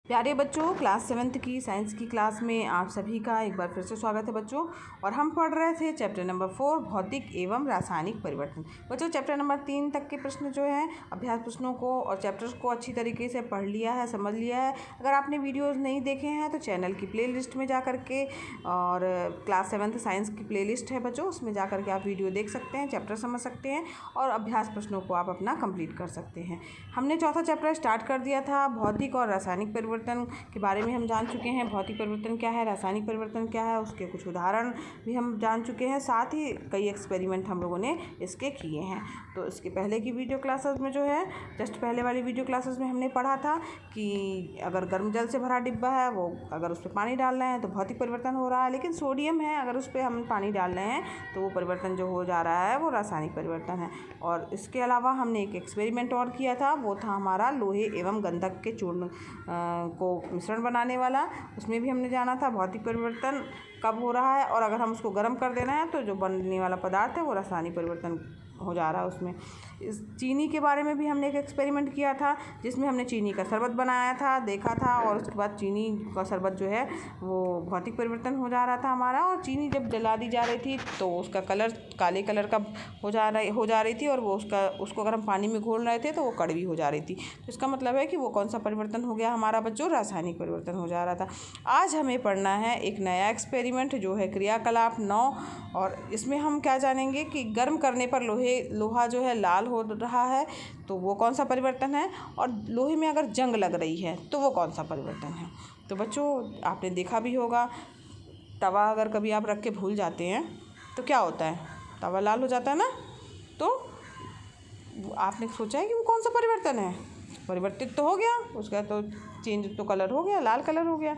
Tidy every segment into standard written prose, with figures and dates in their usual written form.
प्यारे बच्चों, class 7th की साइंस की क्लास में आप सभी का एक बार फिर से स्वागत है बच्चों। और हम पढ़ रहे थे चैप्टर नंबर 4 भौतिक एवं रासायनिक परिवर्तन। बच्चों चैप्टर नंबर 3 तक के प्रश्न जो हैं अभ्यास प्रश्नों को और चैप्टर्स को अच्छी तरीके से पढ़ लिया है, समझ लिया है। अगर आपने वीडियोस नहीं देखे हैं तो चैनल की प्लेलिस्ट में जा करके, और क्लास 7th साइंस की प्लेलिस्ट है बच्चों, उसमें जा करके आप वीडियो देख सकते हैं, चैप्टर समझ सकते हैं और अभ्यास प्रश्नों को आप अपना कंप्लीट कर सकते हैं। हमने चौथा चैप्टर स्टार्ट कर दिया था। भौतिक और रासायनिक परिवर्तन के बारे में हम जान चुके हैं। भौतिक परिवर्तन क्या है, रासायनिक परिवर्तन क्या है, उसके कुछ उदाहरण भी हम जान चुके हैं। साथ ही कई एक्सपेरिमेंट हम लोगों ने इसके किए हैं। तो इसके पहले की वीडियो क्लासेस में जो है, जस्ट पहले वाली वीडियो क्लासेस में हमने पढ़ा था कि अगर गर्म जल से भरा डिब्बा है, वो अगर उस पर पानी डाल रहे हैं तो भौतिक परिवर्तन हो रहा है, लेकिन सोडियम है, अगर उस पर हम पानी डाल रहे हैं तो वो परिवर्तन जो हो जा रहा है वो रासायनिक परिवर्तन है। और इसके अलावा हमने एक एक्सपेरिमेंट और किया था, वो था हमारा लोहे एवं गंधक के चूर्ण को मिश्रण बनाने वाला। उसमें भी हमने जाना था भौतिक परिवर्तन कब हो रहा है, और अगर हम उसको गर्म कर देना है तो जो बनने वाला पदार्थ है वो रासायनिक परिवर्तन हो जा रहा है उसमें। इस चीनी के बारे में भी हमने एक एक्सपेरिमेंट किया था, जिसमें हमने चीनी का शरबत बनाया था, देखा था, और उसके बाद चीनी का शरबत जो है वो भौतिक परिवर्तन हो जा रहा था हमारा। और चीनी जब जला दी जा रही थी तो उसका कलर काले कलर का हो जा रही थी, और वो उसको अगर हम पानी में घोल रहे थे तो वो कड़वी हो जा रही थी। तो इसका मतलब है कि वो कौन सा परिवर्तन हो गया हमारा बच्चों, रासायनिक परिवर्तन हो जा रहा था। आज हमें पढ़ना है एक नया एक्सपेरिमेंट जो है क्रियाकलाप 9, और इसमें हम क्या जानेंगे कि गर्म करने पर लोहा जो है लाल हो रहा है तो वो कौन सा परिवर्तन है, और लोहे में अगर जंग लग रही है तो वो कौन सा परिवर्तन है। तो बच्चों आपने देखा भी होगा, तवा अगर कभी आप रख के भूल जाते हैं तो क्या होता है, तवा लाल हो जाता है ना। तो आपने सोचा है कि वो कौन सा परिवर्तन है, परिवर्तित तो हो गया, उसका तो चेंज तो कलर हो गया, लाल कलर हो गया।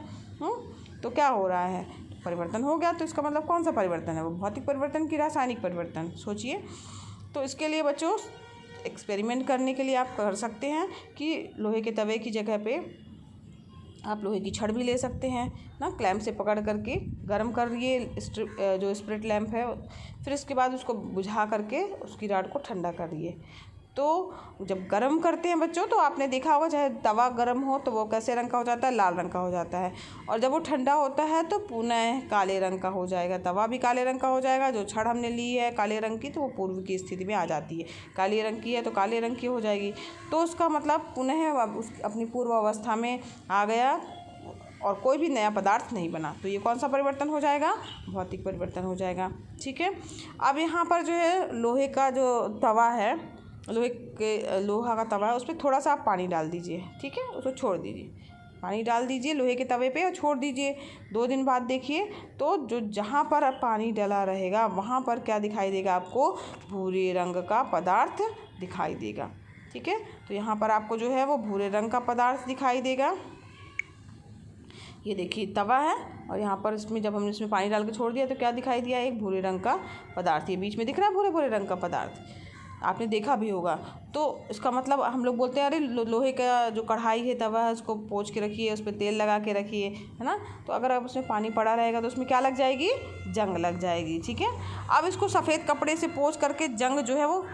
तो क्या हो रहा है, परिवर्तन हो गया। तो इसका मतलब कौन सा परिवर्तन है, वो भौतिक परिवर्तन की रासायनिक परिवर्तन, सोचिए। तो इसके लिए बच्चों एक्सपेरिमेंट करने के लिए आप कर सकते हैं कि लोहे के तवे की जगह पे आप लोहे की छड़ भी ले सकते हैं ना, क्लैंप से पकड़ करके गर्म करिए जो स्प्रिट लैंप है, फिर इसके बाद उसको बुझा करके उसकी राड को ठंडा करिए। तो जब गर्म करते हैं बच्चों तो आपने देखा होगा, चाहे तवा गर्म हो तो वो कैसे रंग का हो जाता है, लाल रंग का हो जाता है, और जब वो ठंडा होता है तो पुनः काले रंग का हो जाएगा, तवा भी काले रंग का हो जाएगा। जो छड़ हमने ली है काले रंग की तो वो पूर्व की स्थिति में आ जाती है, काले रंग की है तो काले रंग की हो जाएगी। तो उसका मतलब पुनः अपनी पूर्व अवस्था में आ गया और कोई भी नया पदार्थ नहीं बना। तो ये कौन सा परिवर्तन हो जाएगा, भौतिक परिवर्तन हो जाएगा। ठीक है, अब यहाँ पर जो है लोहे का जो तवा है, लोहा का तवा है, उस पर थोड़ा सा आप पानी डाल दीजिए। ठीक है, उसको छोड़ दीजिए, पानी डाल दीजिए लोहे के तवे पे और छोड़ दीजिए। 2 दिन बाद देखिए तो जो जहाँ पर पानी डला रहेगा वहाँ पर क्या दिखाई देगा आपको, भूरे रंग का पदार्थ दिखाई देगा। ठीक है, तो यहाँ पर आपको जो है वो भूरे रंग का पदार्थ दिखाई देगा। ये देखिए तवा है, और यहाँ पर इसमें जब हमने इसमें पानी डाल के छोड़ दिया तो क्या दिखाई दिया, एक भूरे रंग का पदार्थ। ये बीच में दिख रहा है भूरे भूरे रंग का पदार्थ, आपने देखा भी होगा। तो इसका मतलब हम लोग बोलते हैं अरे लोहे का जो कढ़ाई है, तवा है, उसको पोंछ के रखिए, उस पर तेल लगा के रखिए, है ना। तो अगर अब उसमें पानी पड़ा रहेगा तो उसमें क्या लग जाएगी, जंग लग जाएगी। ठीक है, अब इसको सफ़ेद कपड़े से पोंछ करके जंग जो है वो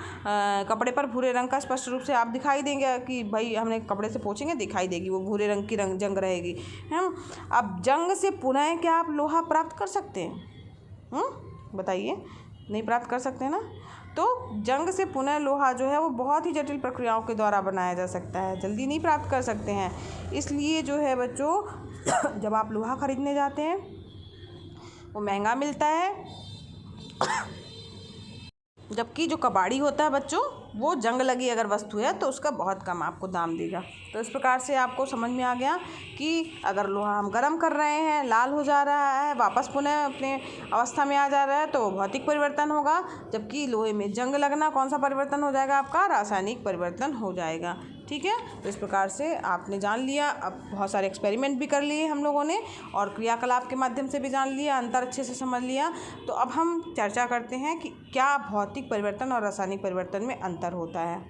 कपड़े पर भूरे रंग का स्पष्ट रूप से आप दिखाई देंगे कि भाई हमने कपड़े से पोंछेंगे, दिखाई देगी वो भूरे रंग की जंग रहेगी, है। अब जंग से पुनः क्या आप लोहा प्राप्त कर सकते हैं, बताइए, नहीं प्राप्त कर सकते ना। तो जंग से पुनः लोहा जो है वो बहुत ही जटिल प्रक्रियाओं के द्वारा बनाया जा सकता है, जल्दी नहीं प्राप्त कर सकते हैं। इसलिए जो है बच्चों जब आप लोहा खरीदने जाते हैं वो महंगा मिलता है, जबकि जो कबाड़ी होता है बच्चों वो जंग लगी अगर वस्तु है तो उसका बहुत कम आपको दाम देगा। तो इस प्रकार से आपको समझ में आ गया कि अगर लोहा हम गर्म कर रहे हैं, लाल हो जा रहा है, वापस पुनः अपने अवस्था में आ जा रहा है तो वो भौतिक परिवर्तन होगा, जबकि लोहे में जंग लगना कौन सा परिवर्तन हो जाएगा आपका, रासायनिक परिवर्तन हो जाएगा। ठीक है, तो इस प्रकार से आपने जान लिया। अब बहुत सारे एक्सपेरिमेंट भी कर लिए हम लोगों ने, और क्रियाकलाप के माध्यम से भी जान लिया, अंतर अच्छे से समझ लिया। तो अब हम चर्चा करते हैं कि क्या भौतिक परिवर्तन और रासायनिक परिवर्तन में अंतर होता है।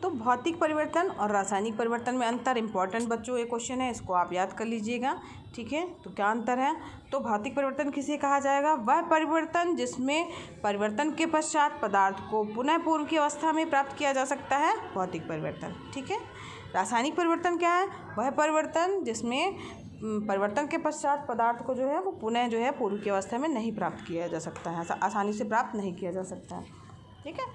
तो भौतिक परिवर्तन और रासायनिक परिवर्तन में अंतर, इम्पॉर्टेंट बच्चों ये क्वेश्चन है, इसको आप याद कर लीजिएगा। ठीक है, तो क्या अंतर है, तो भौतिक परिवर्तन किसे कहा जाएगा, वह परिवर्तन जिसमें परिवर्तन के पश्चात पदार्थ को पुनः पूर्व की अवस्था में प्राप्त किया जा सकता है, भौतिक परिवर्तन। ठीक है, रासायनिक परिवर्तन क्या है? वह परिवर्तन जिसमें परिवर्तन के पश्चात पदार्थ को जो है वो पुनः जो है पूर्व की अवस्था में नहीं प्राप्त किया जा सकता है, आसानी से प्राप्त नहीं किया जा सकता है। ठीक है,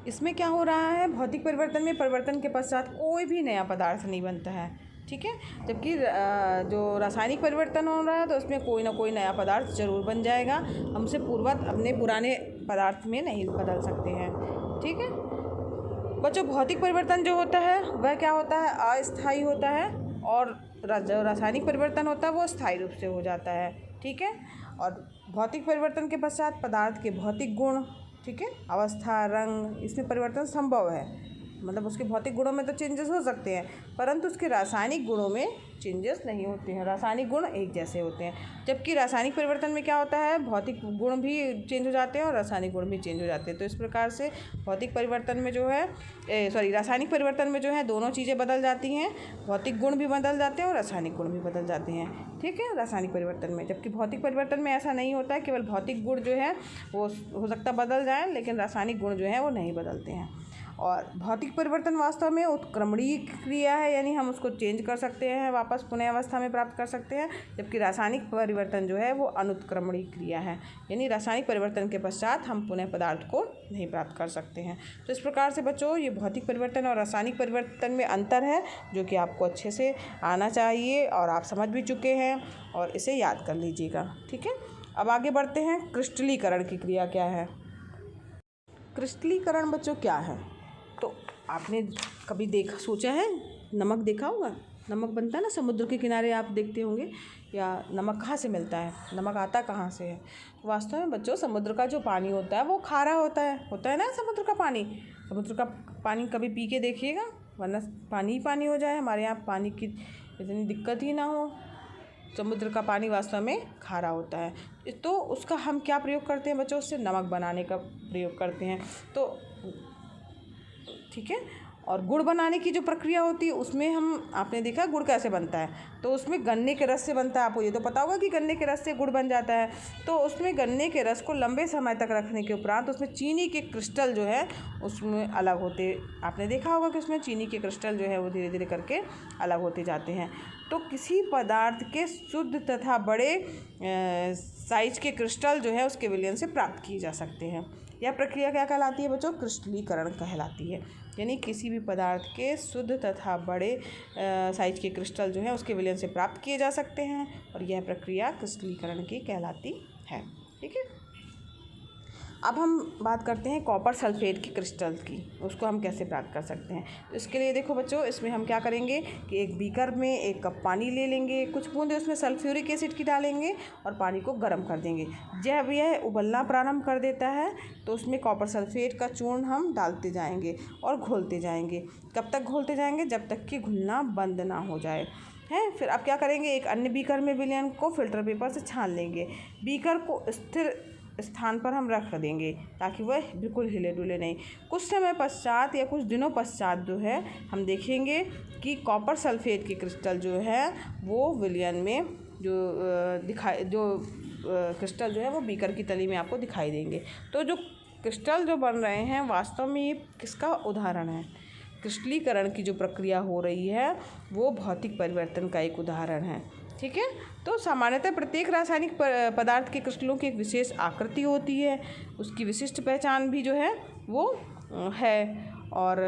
इसमें क्या हो रहा है? भौतिक परिवर्तन में परिवर्तन के पश्चात कोई भी नया पदार्थ नहीं बनता है। ठीक है, जबकि जो रासायनिक परिवर्तन हो रहा है तो उसमें कोई ना कोई नया पदार्थ जरूर बन जाएगा, हमसे पूर्ववत अपने पुराने पदार्थ में नहीं बदल सकते हैं। ठीक है बच्चों, भौतिक परिवर्तन जो होता है वह क्या होता है? अस्थायी होता है, और जो रासायनिक परिवर्तन होता है वो स्थायी रूप से हो जाता है। ठीक है, और भौतिक परिवर्तन के पश्चात पदार्थ के भौतिक गुण, ठीक है, अवस्था, रंग, इसमें परिवर्तन संभव है। मतलब उसके भौतिक गुणों में तो चेंजेस हो सकते हैं, परंतु उसके रासायनिक गुणों में चेंजेस नहीं होते हैं। रासायनिक गुण एक जैसे होते हैं, जबकि रासायनिक परिवर्तन में क्या होता है? भौतिक गुण भी चेंज हो जाते हैं और रासायनिक गुण भी चेंज हो जाते हैं। तो इस प्रकार से भौतिक परिवर्तन में जो है रासायनिक परिवर्तन में जो है दोनों चीज़ें बदल जाती हैं, भौतिक गुण भी बदल जाते हैं और रासायनिक गुण भी बदल जाते हैं। ठीक है, रासायनिक परिवर्तन में, जबकि भौतिक परिवर्तन में ऐसा नहीं होता है, केवल भौतिक गुण जो है वो हो सकता बदल जाए, लेकिन रासायनिक गुण जो है वो नहीं बदलते हैं। और भौतिक परिवर्तन वास्तव में उत्क्रमणीय क्रिया है, यानी हम उसको चेंज कर सकते हैं, वापस पुनः अवस्था में प्राप्त कर सकते हैं, जबकि रासायनिक परिवर्तन जो है वो अनुत्क्रमणीय क्रिया है, यानी रासायनिक परिवर्तन के पश्चात हम पुनः पदार्थ को नहीं प्राप्त कर सकते हैं। तो इस प्रकार से बच्चों ये भौतिक परिवर्तन और रासायनिक परिवर्तन में अंतर है, जो कि आपको अच्छे से आना चाहिए और आप समझ भी चुके हैं, और इसे याद कर लीजिएगा। ठीक है, अब आगे बढ़ते हैं। क्रिस्टलीकरण की क्रिया क्या है? क्रिस्टलीकरण बच्चों क्या है? तो आपने कभी सोचा है? नमक देखा होगा, नमक बनता है ना समुद्र के किनारे, आप देखते होंगे। या नमक कहाँ से मिलता है? नमक आता कहाँ से है? वास्तव में बच्चों समुद्र का जो पानी होता है वो खारा होता है ना समुद्र का पानी। समुद्र का पानी कभी पी के देखिएगा, वरना पानी ही पानी हो जाए, हमारे यहाँ पानी की इतनी दिक्कत ही ना हो। समुद्र का पानी वास्तव में खारा होता है, तो उसका हम क्या प्रयोग करते हैं बच्चों? उससे नमक बनाने का प्रयोग करते हैं। तो ठीक है, और गुड़ बनाने की जो प्रक्रिया होती है उसमें आपने देखा गुड़ कैसे बनता है? तो उसमें गन्ने के रस से बनता है। आपको ये तो पता होगा कि गन्ने के रस से गुड़ बन जाता है। तो उसमें गन्ने के रस को लंबे समय तक रखने के उपरांत उसमें चीनी के क्रिस्टल जो है उसमें अलग होते, आपने देखा होगा कि उसमें चीनी के क्रिस्टल जो है वो धीरे धीरे करके अलग होते जाते हैं। तो किसी पदार्थ के शुद्ध तथा बड़े साइज के क्रिस्टल जो है उसके विलयन से प्राप्त किए जा सकते हैं। यह प्रक्रिया क्या कहलाती है बच्चों? क्रिस्टलीकरण कहलाती है। यानी किसी भी पदार्थ के शुद्ध तथा बड़े साइज के क्रिस्टल जो है उसके विलयन से प्राप्त किए जा सकते हैं, और यह प्रक्रिया क्रिस्टलीकरण की कहलाती है। ठीक है, अब हम बात करते हैं कॉपर सल्फेट की क्रिस्टल की, उसको हम कैसे प्राप्त कर सकते हैं। तो इसके लिए देखो बच्चों, इसमें हम क्या करेंगे कि एक बीकर में 1 कप पानी ले लेंगे, कुछ बूंदे उसमें सल्फ्यूरिक एसिड की डालेंगे और पानी को गर्म कर देंगे। जब यह उबलना प्रारंभ कर देता है तो उसमें कॉपर सल्फेट का चूर्ण हम डालते जाएंगे और घोलते जाएंगे। कब तक घोलते जाएंगे? जब तक कि घुलना बंद ना हो जाए है। फिर अब क्या करेंगे, एक अन्य बीकर में विलयन को फिल्टर पेपर से छान लेंगे। बीकर को स्थिर स्थान पर हम रख देंगे ताकि वह बिल्कुल हिले डुले नहीं। कुछ समय पश्चात या कुछ दिनों पश्चात जो है हम देखेंगे कि कॉपर सल्फेट के क्रिस्टल जो है वो विलयन में जो क्रिस्टल जो है वो बीकर की तली में आपको दिखाई देंगे। तो जो क्रिस्टल जो बन रहे हैं वास्तव में ये किसका उदाहरण है? क्रिस्टलीकरण की जो प्रक्रिया हो रही है वो भौतिक परिवर्तन का एक उदाहरण है। ठीक है, तो सामान्यतः प्रत्येक रासायनिक पदार्थ के क्रिस्टलों की एक विशेष आकृति होती है, उसकी विशिष्ट पहचान भी जो है वो है। और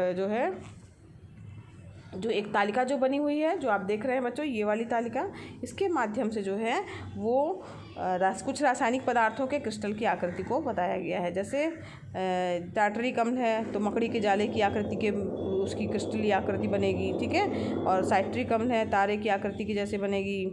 जो एक तालिका जो बनी हुई है, जो आप देख रहे हैं बच्चों, ये वाली तालिका, इसके माध्यम से जो है वो कुछ रासायनिक पदार्थों के क्रिस्टल की आकृति को बताया गया है। जैसे टार्टरिक अम्ल है तो मकड़ी के जाले की आकृति के उसकी क्रिस्टलीय आकृति बनेगी। ठीक है, और साइट्रिक अम्ल है तारे की आकृति की जैसे बनेगी।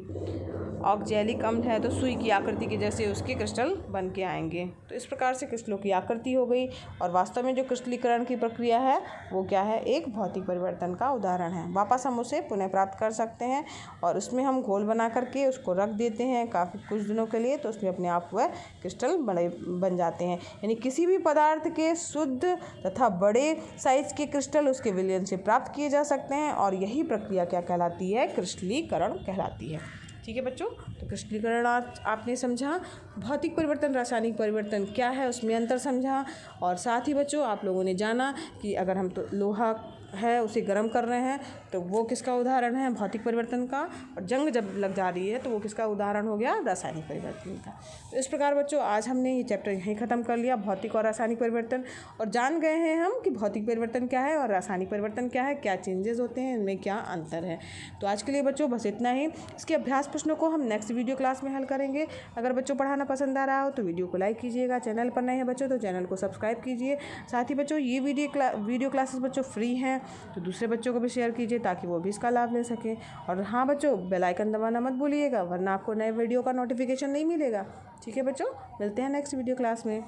ऑक्जेलिक अम्ल है तो सुई की आकृति के जैसे उसके क्रिस्टल बन के आएंगे। तो इस प्रकार से क्रिस्टलों की आकृति हो गई, और वास्तव में जो क्रिस्टलीकरण की प्रक्रिया है वो क्या है? एक भौतिक परिवर्तन का उदाहरण है। वापस हम उसे पुनः प्राप्त कर सकते हैं और उसमें हम घोल बना करके उसको रख देते हैं काफ़ी कुछ दिनों के लिए, तो उसमें अपने आप वह क्रिस्टल बन जाते हैं। यानी किसी भी पदार्थ के शुद्ध तथा बड़े साइज के क्रिस्टल उसके विलयन से प्राप्त किए जा सकते हैं, और यही प्रक्रिया क्या कहलाती है? क्रिस्टलीकरण कहलाती है। ठीक है बच्चों, तो क्रिस्टलीकरण आपने समझा, भौतिक परिवर्तन रासायनिक परिवर्तन क्या है उसमें अंतर समझा, और साथ ही बच्चों आप लोगों ने जाना कि अगर हम तो लोहा है उसे गर्म कर रहे हैं, तो वो किसका उदाहरण है? भौतिक परिवर्तन का। और जंग जब लग जा रही है तो वो किसका उदाहरण हो गया? रासायनिक परिवर्तन का। तो इस प्रकार बच्चों आज हमने ये चैप्टर यहीं ख़त्म कर लिया, भौतिक और रासायनिक परिवर्तन, और जान गए हैं हम कि भौतिक परिवर्तन क्या है और रासायनिक परिवर्तन क्या है, क्या चेंजेस होते हैं, इनमें क्या अंतर है। तो आज के लिए बच्चों बस इतना ही। इसके अभ्यास प्रश्नों को हम नेक्स्ट वीडियो क्लास में हल करेंगे। अगर बच्चों पढ़ाना पसंद आ रहा हो तो वीडियो को लाइक कीजिएगा, चैनल पर नए हैं बच्चों तो चैनल को सब्सक्राइब कीजिए। साथ ही बच्चों ये वीडियो क्लासेस बच्चों फ्री हैं, तो दूसरे बच्चों को भी शेयर कीजिए ताकि वो भी इसका लाभ ले सकें। और हाँ बच्चों, बेल आइकन दबाना मत भूलिएगा, वरना आपको नए वीडियो का नोटिफिकेशन नहीं मिलेगा। ठीक है बच्चों, मिलते हैं नेक्स्ट वीडियो क्लास में।